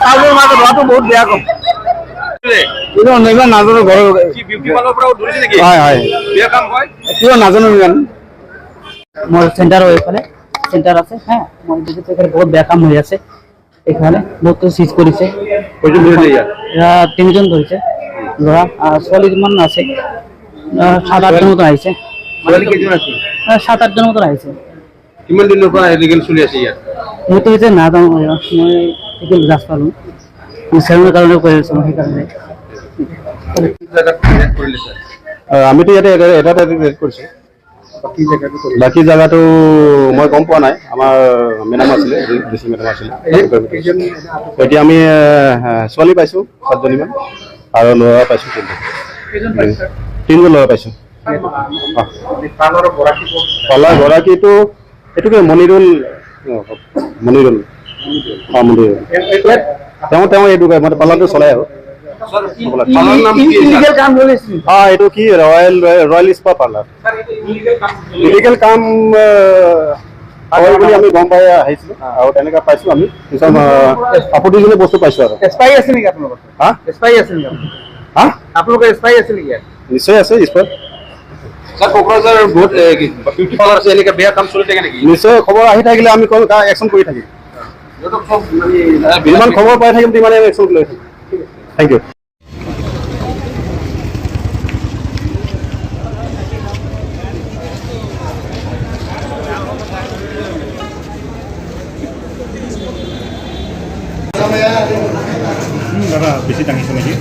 কাজৰ মাজত হোৱাটো বহুত বেয়া কথা। কিন্তু ইমান নাজানো ঘৰৰ হয় হয় কিয় নাজানো ইমান। মোৰ চেণ্টাৰ এইফালে চেণ্টাৰ আছে হা, মই দেখিছোঁ এখানে বহুত বেয়া কাম হৈ আছে। এখানে বহুত চিজ কৰিছে, তিনিজন ধৰিছে ল'ৰা, ছোৱালীমান আছে 7-8জন মতো আহিছে। 7-8জন মতো আহিছে। কিমান দিনৰ পৰা ইলিগেল চলি আছে ইয়াত? মইতো এতিয়া নাজানো, মই এতিয়া জাজ পালোঁ মিছাৰৰ কাৰণে কৈ আছোঁ মই সেইকাৰণে। আমিতো ইয়াতে এটা ৰেড কৰিছোঁ, বাকী জেগাটো মই গম পোৱা নাই। আমাৰ মেডাম আছিলে, ডিচি মেডাম আছিলে। এতিয়া আমি ছোৱালী পাইছোঁ 7জনীমান আৰু ল'ৰা পাইছোঁ 3জন ল'ৰা পাইছোঁ। পালাৰ গৰাকীটো এইটোকে মনিৰুল তেওঁ এইটো মানে পালাৰটো চলাই আৰু এইটো কি ৰয়েল স্পা পাৰ্লাৰ। ইলিগেল কাম হয় বুলি আমি গম পাই আহিছিলোঁ আৰু তেনেকৈ পাইছোঁ আমি কিছুমান আপত্তিজনক বস্তু পাইছোঁ আৰু। স্পাই আছে নেকি আপোনালোকৰ? হা স্পাই আছে নেকি হা আপোনালোকৰ স্পাই আছে নেকি? নিশ্চয় আছে স্পা। কোকৰাঝাৰ বহুত বিউটি পাৰ্লাৰ আছে, এনেকৈ বেয়া কাম চলি থাকে নেকি? নিশ্চয় খবৰ আহি থাকিলে আমি একশ্যন কৰি থাকিম। যিমান খবৰ পাই থাকিম সিমানে আমি একশ্যন লৈ থাকিম। Thank you. দাদা বেছি টাঙিছে নেকি?